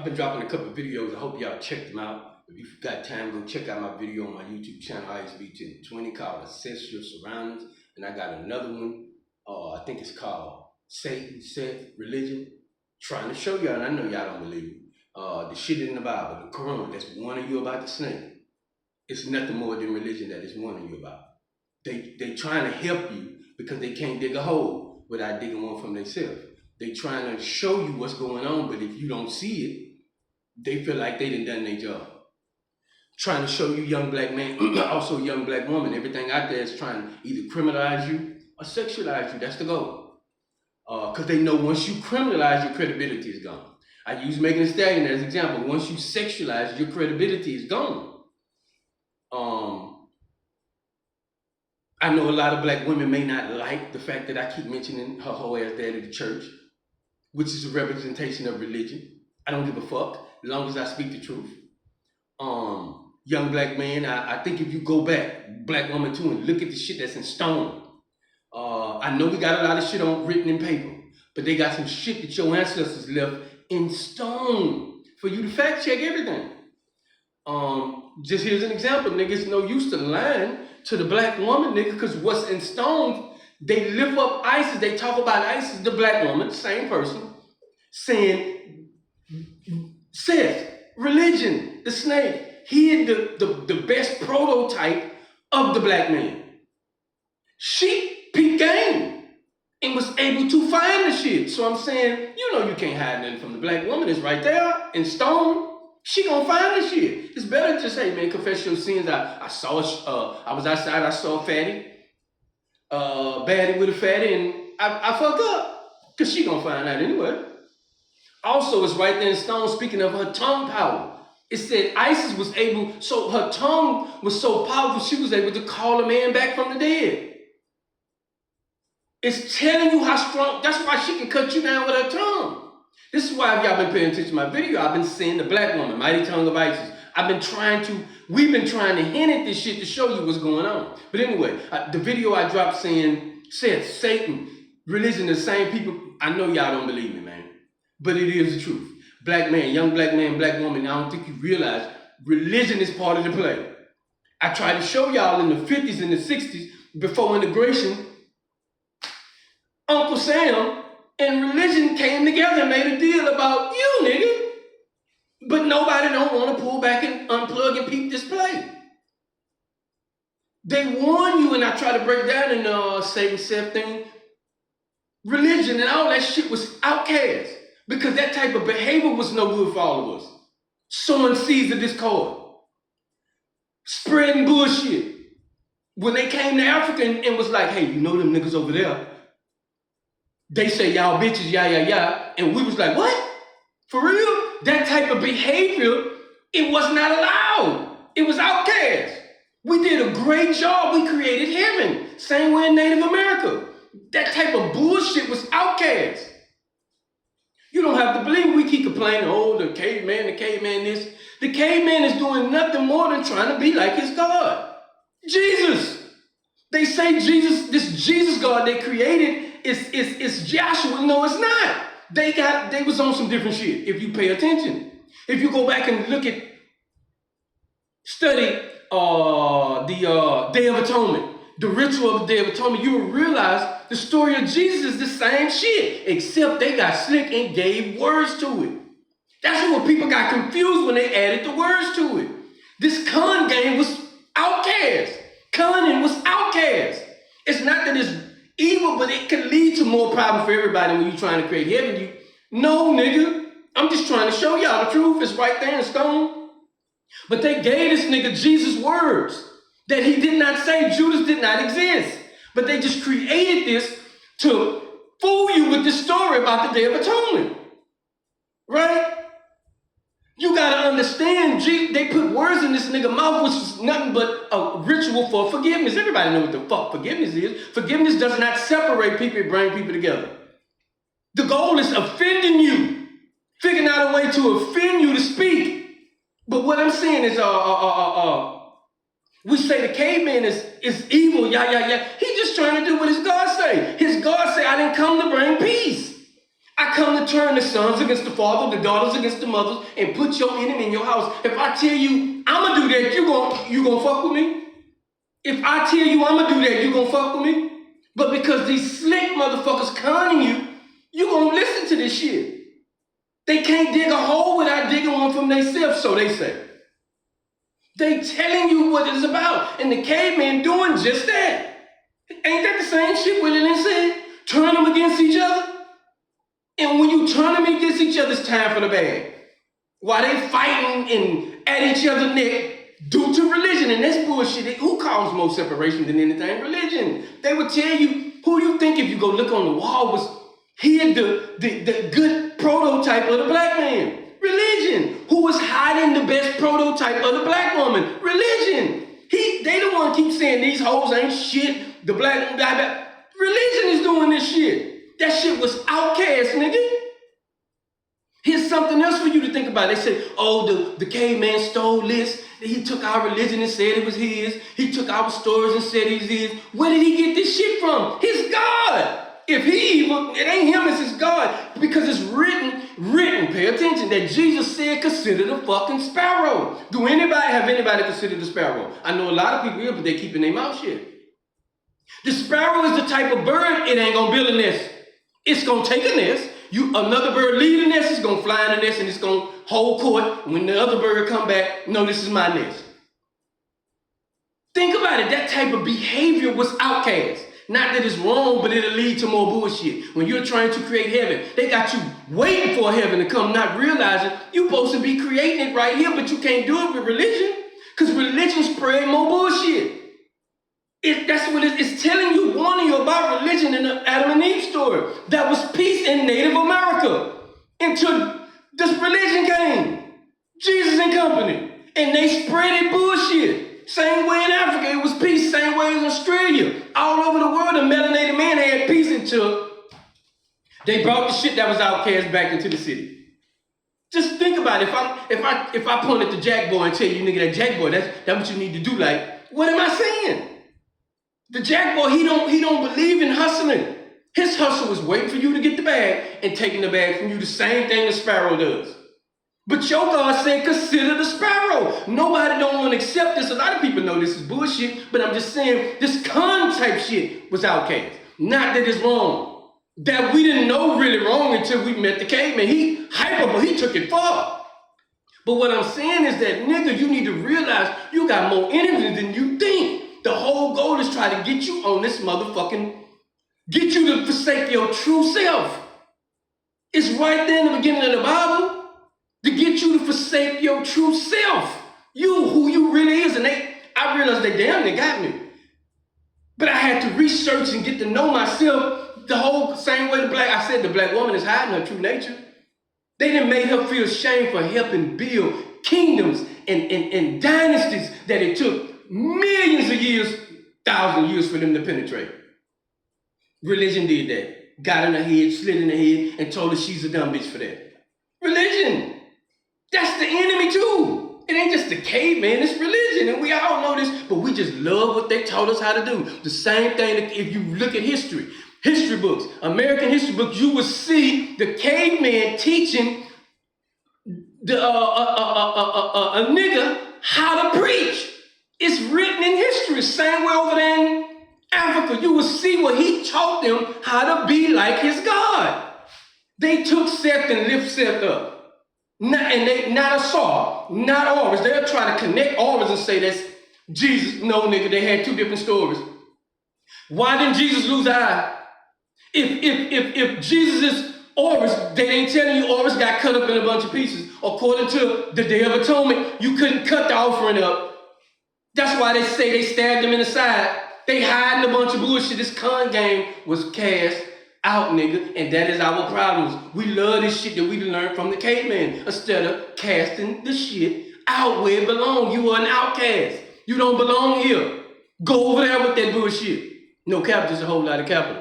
I've been dropping a couple of videos. I hope y'all check them out. If you've got time, go check out my video on my YouTube channel, ISB1020, called Assess Your Surroundings. And I got another one, I think it's called Satan, Seth, Religion. Trying to show y'all, and I know y'all don't believe me. The shit in the Bible, the Quran, that's warning you about the snake. It's nothing more than religion that is warning you about. They trying to help you because they can't dig a hole without digging one from themselves. They trying to show you what's going on, but if you don't see it, they feel like they done their job. Trying to show you young black man, also young black woman, everything out there is trying to either criminalize you or sexualize you. That's the goal. Because they know once you criminalize, your credibility is gone. I use Megan Thee Stallion as an example. Once you sexualize, your credibility is gone. I know a lot of black women may not like the fact that I keep mentioning her whole ass dad at the church, which is a representation of religion. I don't give a fuck, as long as I speak the truth. Young black man, I think if you go back, black woman too, and look at the shit that's in stone. I know we got a lot of shit written in paper, but they got some shit that your ancestors left in stone for you to fact check everything. Just here's an example, nigga. It's no use to lying to the black woman, nigga, because what's in stone, they lift up ISIS. They talk about ISIS, the black woman, same person, saying, Seth, religion, the snake, he is the best prototype of the black man. She peeped game and was able to find the shit. So I'm saying, you know you can't hide nothing from the black woman. It's right there in stone. She gonna find the shit. It's better to just say, man, confess your sins. I saw, I was outside, I saw a fatty, baddie with a fatty, and I fucked up. Because she gonna find out anyway. Also, it's right there in stone, speaking of her tongue power. It said ISIS was able, so her tongue was so powerful, she was able to call a man back from the dead. It's telling you how strong, that's why she can cut you down with her tongue. This is why, if y'all been paying attention to my video, I've been saying the black woman, mighty tongue of ISIS. We've been trying to hint at this shit to show you what's going on. But anyway, the video I dropped said Satan, religion, the same people. I know y'all don't believe me, man, but it is the truth. Black man, young black man, black woman, I don't think you realize religion is part of the play. I tried to show y'all in the 50s and the 60s, before integration, Uncle Sam and religion came together and made a deal about you, nigga. But nobody don't want to pull back and unplug and peep this play. They warn you, and I try to break down in the Satan Seth thing. Religion and all that shit was outcast because that type of behavior was no good for all of us. Sowing seeds of discord, spreading bullshit. When they came to Africa and was like, hey, you know them niggas over there? They say y'all bitches, yeah. And we was like, what? For real? That type of behavior, it was not allowed. It was outcast. We did a great job. We created heaven. Same way in Native America. That type of bullshit was outcast. You don't have to believe we keep complaining, oh, the caveman this. The caveman is doing nothing more than trying to be like his God. Jesus. They say Jesus, this Jesus God they created is Joshua. No, it's not. They was on some different shit, if you pay attention. If you go back and study the Day of Atonement, the ritual of the Day of Atonement, you will realize the story of Jesus is the same shit, except they got slick and gave words to it. That's what people got confused when they added the words to it. This con game was outcast. Conning was outcast. It's not that it's evil, but it can lead to more problems for everybody when you're trying to create heaven. No, nigga. I'm just trying to show y'all the truth. It's right there in stone. But they gave this nigga Jesus words that he did not say. Judas did not exist. But they just created this to fool you with this story about the Day of Atonement. Right? You gotta understand, they put words in this nigga mouth, which is nothing but a ritual for forgiveness. Everybody know what the fuck forgiveness is. Forgiveness does not separate people, it brings people together. The goal is offending you, figuring out a way to offend you to speak. But what I'm saying is, we say the caveman is evil, yeah. He's just trying to do what his God say. His God say, I didn't come to bring peace. I come to turn the sons against the father, the daughters against the mothers, and put your enemy in your house. If I tell you I'm gonna do that, you gonna fuck with me? If I tell you I'm gonna do that, you gonna fuck with me? But because these slick motherfuckers conning you gonna listen to this shit. They can't dig a hole without digging one from themselves, so they say. They telling you what it's about, and the caveman doing just that. Ain't that the same shit Willie Lynch said? Turn them against each other? And when you turn them against each other, it's time for the bag. While they fighting and at each other's neck due to religion, and that's bullshit. Who caused more separation than anything? Religion. They would tell you, who you think if you go look on the wall was hid the good prototype of the black man? Religion. Who was hiding the best prototype of the black woman? Religion. They the one keep saying these hoes ain't shit. The black religion is doing this shit. That shit was outcast, nigga. Here's something else for you to think about. They say, oh, the caveman stole this. He took our religion and said it was his. He took our stories and said it was his. Where did he get this shit from? His God. If he evil, it ain't him, it's his God. Because it's written, pay attention, that Jesus said, consider the fucking sparrow. Have anybody considered the sparrow? I know a lot of people here, but they keeping their mouth shut. The sparrow is the type of bird, it ain't gonna build a nest. It's gonna take a nest. Another bird leave the nest, it's gonna fly in the nest and it's gonna hold court. When the other bird come back, no, this is my nest. Think about it, that type of behavior was outcast. Not that it's wrong, but it'll lead to more bullshit. When you're trying to create heaven, they got you waiting for heaven to come, not realizing you're supposed to be creating it right here, but you can't do it with religion, because religion spread more bullshit. That's what it's telling you, warning you about religion in the Adam and Eve story. That was peace in Native America until this religion came. Jesus and company. And they spread it bullshit. Same way in Africa, it was peace. Same way in Australia. All over the world, the melanated man had peace until they brought the shit that was outcast back into the city. Just think about it. If I point at the Jack Boy and tell you, nigga, that Jack Boy, that's what you need to do. Like, what am I saying? The Jack Boy, he don't believe in hustling. His hustle is waiting for you to get the bag and taking the bag from you, the same thing the sparrow does. But your God said, consider the sparrow. Nobody don't want to accept this. A lot of people know this is bullshit, but I'm just saying this con type shit was outcast. Not that it's wrong. That we didn't know really wrong until we met the caveman. He hyper, but he took it far. But what I'm saying is that, nigga, you need to realize you got more enemies than you think. The whole goal is try to get you on this motherfucking, get you to forsake your true self. It's right there in the beginning of the Bible. To get you to forsake your true self. You, who you really is. And I realized they damn near got me. But I had to research and get to know myself the whole same way the black woman is hiding her true nature. They done made her feel shame for helping build kingdoms and dynasties that it took millions of years, 1,000 years for them to penetrate. Religion did that. Got in her head, slid in her head, and told her she's a dumb bitch for that. Religion. That's the enemy too. It ain't just the caveman, it's religion. And we all know this, but we just love what they taught us how to do. The same thing if you look at history books, American history books, you will see the caveman teaching a nigga how to preach. It's written in history. Same way over there in Africa. You will see where he taught them how to be like his God. They took Seth and lift Seth up. Not a Saw, not Horus. They'll try to connect Horus and say that's Jesus. No, nigga, they had two different stories. Why didn't Jesus lose an eye? If Jesus is Horus, they ain't telling you Horus got cut up in a bunch of pieces. According to the Day of Atonement, you couldn't cut the offering up. That's why they say they stabbed him in the side. They hiding a bunch of bullshit. This con game was cast out, nigga, and that is our problems. We love this shit that we learned from the caveman instead of casting the shit out where it belongs. You are an outcast. You don't belong here. Go over there with that bullshit. No cap, just a whole lot of capital.